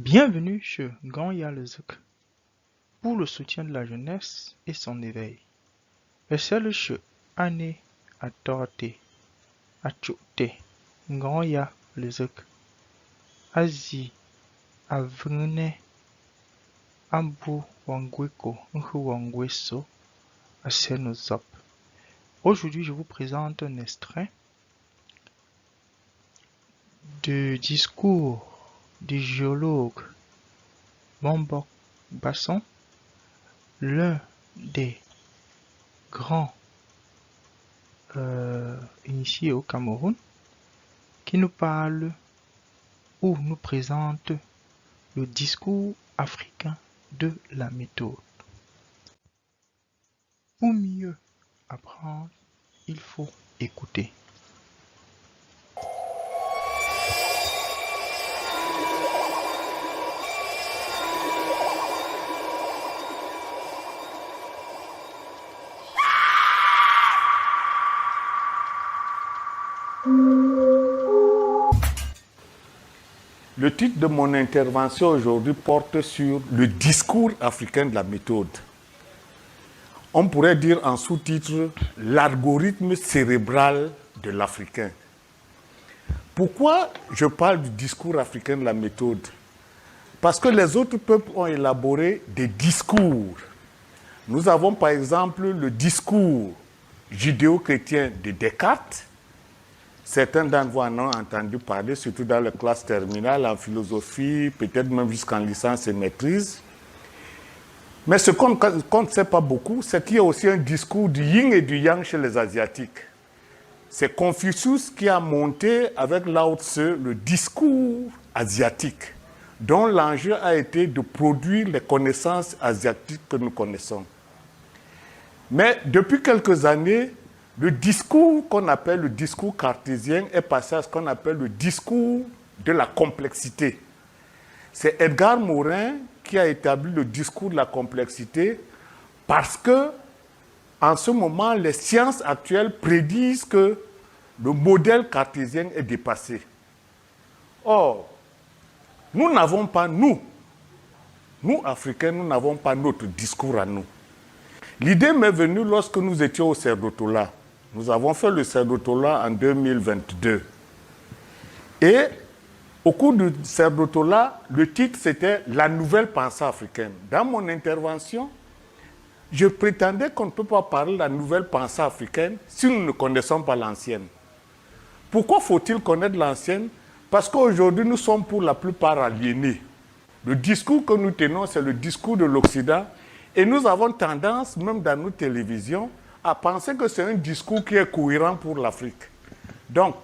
Bienvenue chez Ganya Lezuk pour le soutien de la jeunesse et son éveil. Celle chez Anne Atorte, Achute, Ganya Lezuk, Azi, Avene, Ambu Wangweko, Wangweso, Asenozop. Aujourd'hui, je vous présente un extrait du discours du géologue Mombok Basson, l'un des grands initiés au Cameroun, qui nous parle ou nous présente le discours africain de la méthode. Pour mieux apprendre, il faut écouter. Le titre de mon intervention aujourd'hui porte sur le discours africain de la méthode. On pourrait dire en sous-titre « L'algorithme cérébral de l'Africain ». Pourquoi je parle du discours africain de la méthode? Parce que les autres peuples ont élaboré des discours. Nous avons par exemple le discours judéo-chrétien de Descartes. Certains d'entre vous en ont entendu parler, surtout dans les classes terminales, en philosophie, peut-être même jusqu'en licence et maîtrise. Mais ce qu'on ne sait pas beaucoup, c'est qu'il y a aussi un discours du yin et du yang chez les Asiatiques. C'est Confucius qui a monté avec Lao Tse le discours asiatique, dont l'enjeu a été de produire les connaissances asiatiques que nous connaissons. Mais depuis quelques années, le discours qu'on appelle le discours cartésien est passé à ce qu'on appelle le discours de la complexité. C'est Edgar Morin qui a établi le discours de la complexité parce que, en ce moment, les sciences actuelles prédisent que le modèle cartésien est dépassé. Or, nous n'avons pas, nous Africains, nous n'avons pas notre discours à nous. L'idée m'est venue lorsque nous étions au Cerdotola. Nous avons fait le Cerdotola en 2022. Et au cours du Cerdotola, le titre c'était « La nouvelle pensée africaine ». Dans mon intervention, je prétendais qu'on ne peut pas parler de la nouvelle pensée africaine si nous ne connaissons pas l'ancienne. Pourquoi faut-il connaître l'ancienne? Parce qu'aujourd'hui, nous sommes pour la plupart aliénés. Le discours que nous tenons, c'est le discours de l'Occident. Et nous avons tendance, même dans nos télévisions, à penser que c'est un discours qui est cohérent pour l'Afrique. Donc,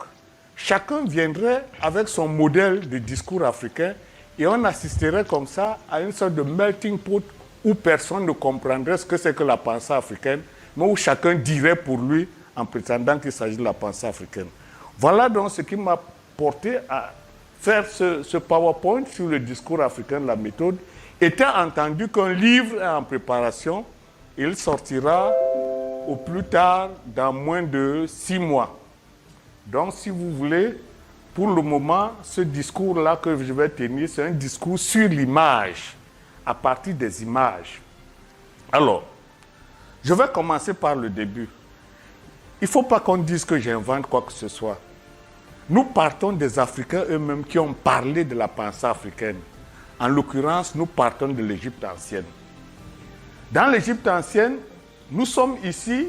chacun viendrait avec son modèle de discours africain et on assisterait comme ça à une sorte de melting pot où personne ne comprendrait ce que c'est que la pensée africaine, mais où chacun dirait pour lui en prétendant qu'il s'agit de la pensée africaine. Voilà donc ce qui m'a porté à faire ce PowerPoint sur le discours africain de la méthode, étant entendu qu'un livre est en préparation. Il sortira au plus tard dans moins de 6 mois. Donc, si vous voulez, pour le moment, ce discours-là que je vais tenir, c'est un discours sur l'image, à partir des images. Alors, je vais commencer par le début. Il ne faut pas qu'on dise que j'invente quoi que ce soit. Nous partons des Africains eux-mêmes qui ont parlé de la pensée africaine. En l'occurrence, nous partons de l'Égypte ancienne. Dans l'Égypte ancienne, nous sommes ici,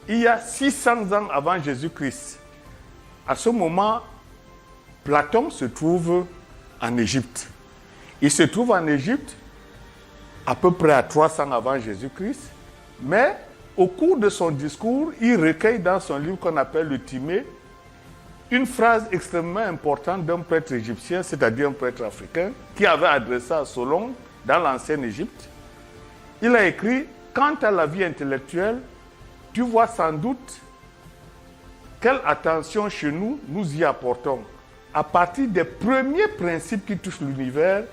il y a 600 ans avant Jésus-Christ. À ce moment, Platon se trouve en Égypte. Il se trouve en Égypte à peu près à 300 avant Jésus-Christ, mais au cours de son discours, il recueille dans son livre qu'on appelle le Timée une phrase extrêmement importante d'un prêtre égyptien, c'est-à-dire un prêtre africain, qui avait adressé à Solon dans l'ancienne Égypte. Il a écrit « Quant à la vie intellectuelle, tu vois sans doute quelle attention chez nous, nous y apportons. À partir des premiers principes qui touchent l'univers,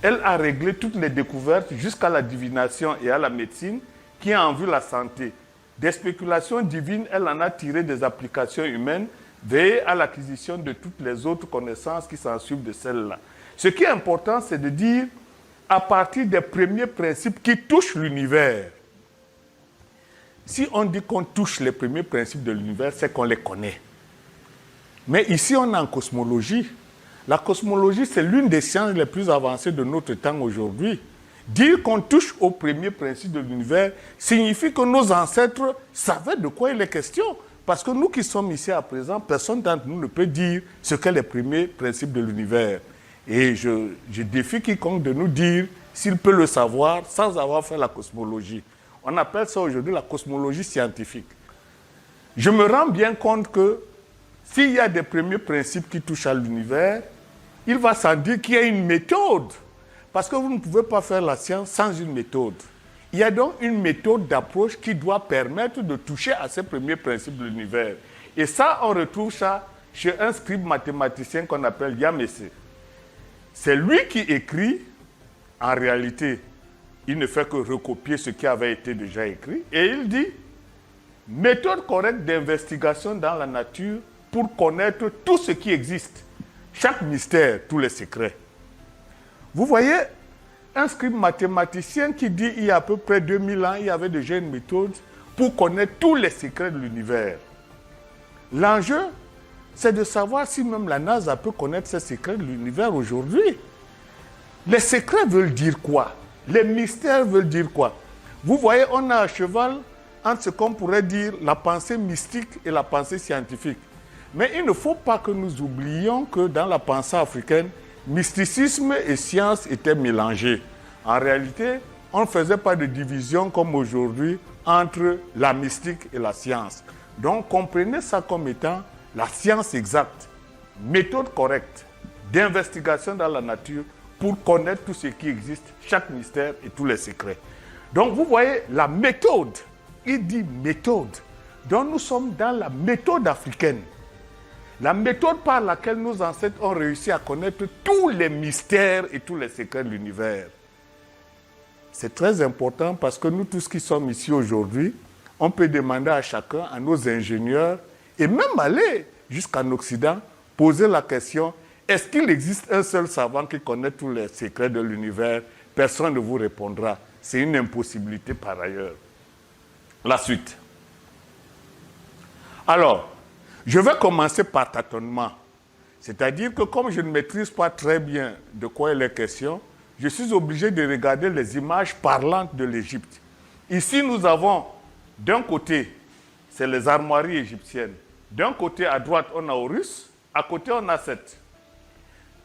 elle a réglé toutes les découvertes jusqu'à la divination et à la médecine qui a en vue la santé. Des spéculations divines, elle en a tiré des applications humaines, veillez à l'acquisition de toutes les autres connaissances qui s'ensuivent de celles-là. Ce qui est important, c'est de dire à partir des premiers principes qui touchent l'univers. Si on dit qu'on touche les premiers principes de l'univers, c'est qu'on les connaît. Mais ici, on est en cosmologie. La cosmologie, c'est l'une des sciences les plus avancées de notre temps aujourd'hui. Dire qu'on touche aux premiers principes de l'univers signifie que nos ancêtres savaient de quoi il est question. Parce que nous qui sommes ici à présent, personne d'entre nous ne peut dire ce qu'est les premiers principes de l'univers. Et je défie quiconque de nous dire s'il peut le savoir sans avoir fait la cosmologie. On appelle ça aujourd'hui la cosmologie scientifique. Je me rends bien compte que s'il y a des premiers principes qui touchent à l'univers, il va sans dire qu'il y a une méthode. Parce que vous ne pouvez pas faire la science sans une méthode. Il y a donc une méthode d'approche qui doit permettre de toucher à ces premiers principes de l'univers. Et ça, on retrouve ça chez un scribe mathématicien qu'on appelle Yamese. C'est lui qui écrit, en réalité, il ne fait que recopier ce qui avait été déjà écrit, et il dit « Méthode correcte d'investigation dans la nature pour connaître tout ce qui existe, chaque mystère, tous les secrets. » Vous voyez, un scribe mathématicien qui dit il y a à peu près 2000 ans, il y avait déjà une méthode pour connaître tous les secrets de l'univers. L'enjeu, c'est de savoir si même la NASA peut connaître ces secrets de l'univers aujourd'hui. Les secrets veulent dire quoi? Les mystères veulent dire quoi? Vous voyez, on a à cheval entre ce qu'on pourrait dire la pensée mystique et la pensée scientifique. Mais il ne faut pas que nous oublions que dans la pensée africaine, mysticisme et science étaient mélangés. En réalité, on ne faisait pas de division comme aujourd'hui entre la mystique et la science. Donc, comprenez ça comme étant la science exacte, méthode correcte d'investigation dans la nature pour connaître tout ce qui existe, chaque mystère et tous les secrets. Donc, vous voyez, la méthode, il dit méthode. Donc, nous sommes dans la méthode africaine. La méthode par laquelle nos ancêtres ont réussi à connaître tous les mystères et tous les secrets de l'univers. C'est très important parce que nous tous qui sommes ici aujourd'hui, on peut demander à chacun, à nos ingénieurs, et même aller jusqu'en Occident, poser la question, est-ce qu'il existe un seul savant qui connaît tous les secrets de l'univers? Personne ne vous répondra. C'est une impossibilité par ailleurs. La suite. Alors, je vais commencer par tâtonnement. C'est-à-dire que comme je ne maîtrise pas très bien de quoi il est question, je suis obligé de regarder les images parlantes de l'Égypte. Ici, nous avons, d'un côté, c'est les armoiries égyptiennes. D'un côté, à droite, on a Horus, à côté, on a Seth.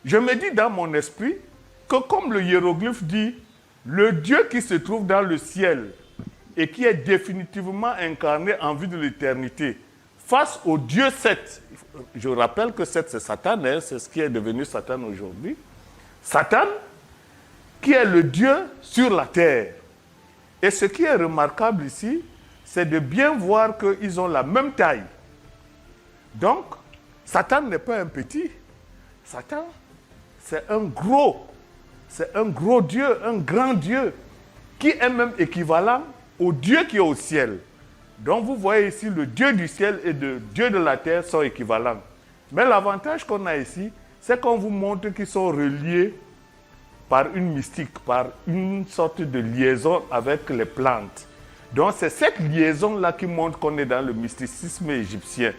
Je me dis dans mon esprit que comme le hiéroglyphe dit, le Dieu qui se trouve dans le ciel et qui est définitivement incarné en vue de l'éternité, face au Dieu Seth, je rappelle que Seth c'est Satan, hein, c'est ce qui est devenu Satan aujourd'hui. Satan, qui est le Dieu sur la terre. Et ce qui est remarquable ici, c'est de bien voir qu'ils ont la même taille. Donc, Satan n'est pas un petit. Satan, c'est un gros Dieu, un grand Dieu, qui est même équivalent au Dieu qui est au ciel. Donc vous voyez ici, le Dieu du ciel et le Dieu de la terre sont équivalents. Mais l'avantage qu'on a ici, c'est qu'on vous montre qu'ils sont reliés par une mystique, par une sorte de liaison avec les plantes. Donc c'est cette liaison-là qui montre qu'on est dans le mysticisme égyptien.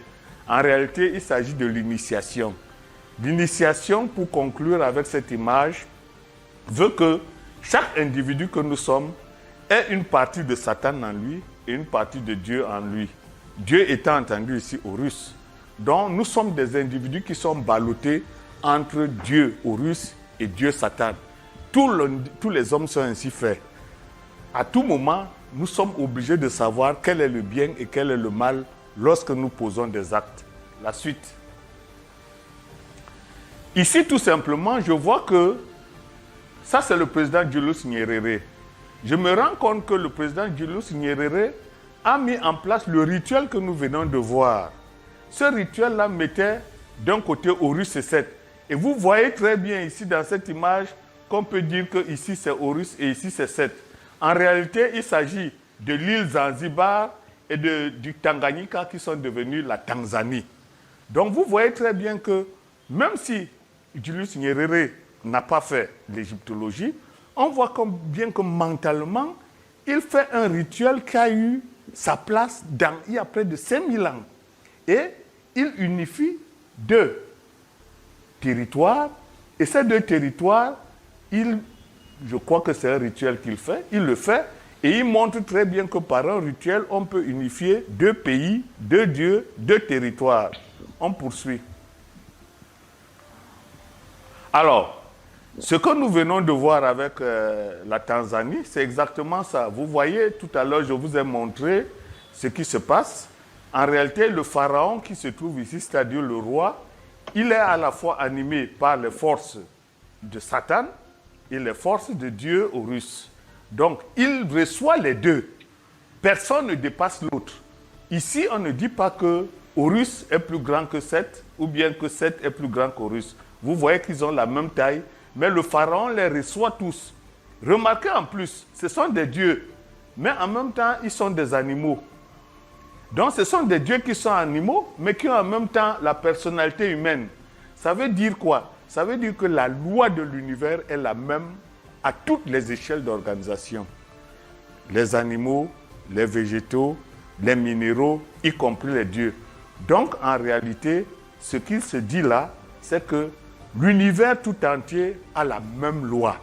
En réalité, il s'agit de l'initiation. L'initiation, pour conclure avec cette image, veut que chaque individu que nous sommes ait une partie de Satan en lui et une partie de Dieu en lui. Dieu étant entendu ici Horus. Donc nous sommes des individus qui sont ballottés entre Dieu Horus et Dieu Satan. Tous les hommes sont ainsi faits. À tout moment, nous sommes obligés de savoir quel est le bien et quel est le mal lorsque nous posons des actes. La suite. Ici, tout simplement, je vois que ça, c'est le président Julius Nyerere. Je me rends compte que le président Julius Nyerere a mis en place le rituel que nous venons de voir. Ce rituel-là mettait d'un côté Horus et Seth. Et vous voyez très bien ici dans cette image qu'on peut dire que ici c'est Horus et ici c'est Seth. En réalité, il s'agit de l'île Zanzibar et du Tanganyika qui sont devenus la Tanzanie. Donc vous voyez très bien que même si Julius Nyerere n'a pas fait l'égyptologie, on voit bien que mentalement, il fait un rituel qui a eu sa place il y a près de 5000 ans. Et il unifie 2 territoires. Et ces 2 territoires, je crois que c'est un rituel qu'il fait, il le fait, et il montre très bien que par un rituel, on peut unifier 2 pays, 2 dieux, 2 territoires. On poursuit. Alors, ce que nous venons de voir avec la Tanzanie, c'est exactement ça. Vous voyez, tout à l'heure, je vous ai montré ce qui se passe. En réalité, le pharaon qui se trouve ici, c'est-à-dire le roi, il est à la fois animé par les forces de Satan et les forces de Dieu Horus. Donc, il reçoit les 2. Personne ne dépasse l'autre. Ici, on ne dit pas que Horus est plus grand que Seth ou bien que Seth est plus grand qu'Horus. Vous voyez qu'ils ont la même taille, mais le pharaon les reçoit tous. Remarquez en plus, ce sont des dieux, mais en même temps, ils sont des animaux. Donc, ce sont des dieux qui sont animaux, mais qui ont en même temps la personnalité humaine. Ça veut dire quoi? Ça veut dire que la loi de l'univers est la même à toutes les échelles d'organisation. Les animaux, les végétaux, les minéraux, y compris les dieux. Donc, en réalité, ce qu'il se dit là, c'est que l'univers tout entier a la même loi.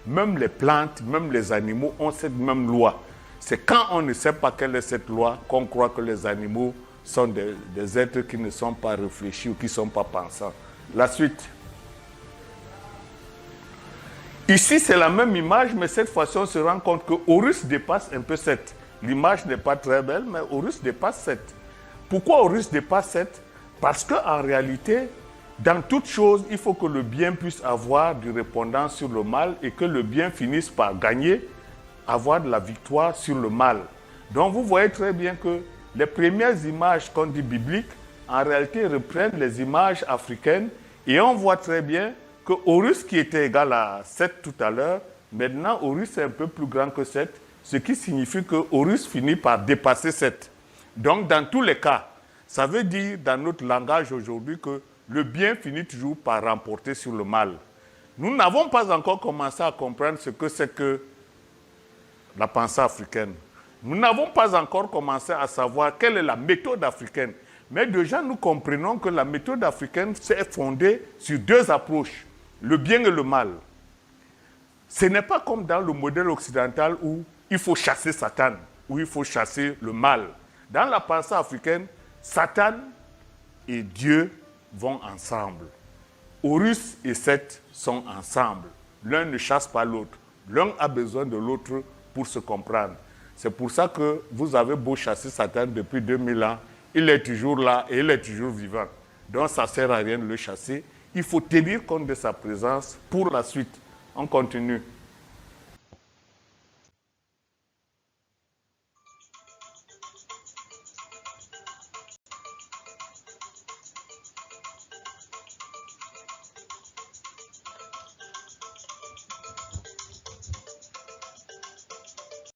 Même les plantes, même les animaux ont cette même loi. C'est quand on ne sait pas quelle est cette loi qu'on croit que les animaux sont des êtres qui ne sont pas réfléchis ou qui ne sont pas pensants. La suite. Ici, c'est la même image, mais cette fois-ci, on se rend compte que Horus dépasse un peu 7. L'image n'est pas très belle, mais Horus dépasse 7. Pourquoi Horus dépasse 7? Parce qu'en réalité, dans toute chose, il faut que le bien puisse avoir du répondant sur le mal et que le bien finisse par gagner, avoir de la victoire sur le mal. Donc vous voyez très bien que les premières images qu'on dit bibliques, en réalité reprennent les images africaines et on voit très bien que Horus qui était égal à 7 tout à l'heure, maintenant Horus est un peu plus grand que 7, ce qui signifie que Horus finit par dépasser 7. Donc dans tous les cas, ça veut dire dans notre langage aujourd'hui que le bien finit toujours par remporter sur le mal. Nous n'avons pas encore commencé à comprendre ce que c'est que la pensée africaine. Nous n'avons pas encore commencé à savoir quelle est la méthode africaine. Mais déjà, nous comprenons que la méthode africaine s'est fondée sur 2 approches, le bien et le mal. Ce n'est pas comme dans le modèle occidental où il faut chasser Satan, où il faut chasser le mal. Dans la pensée africaine, Satan et Dieu vont ensemble. Horus et Seth sont ensemble. L'un ne chasse pas l'autre. L'un a besoin de l'autre pour se comprendre. C'est pour ça que vous avez beau chasser Satan depuis 2000 ans, il est toujours là et il est toujours vivant. Donc ça ne sert à rien de le chasser. Il faut tenir compte de sa présence pour la suite. On continue.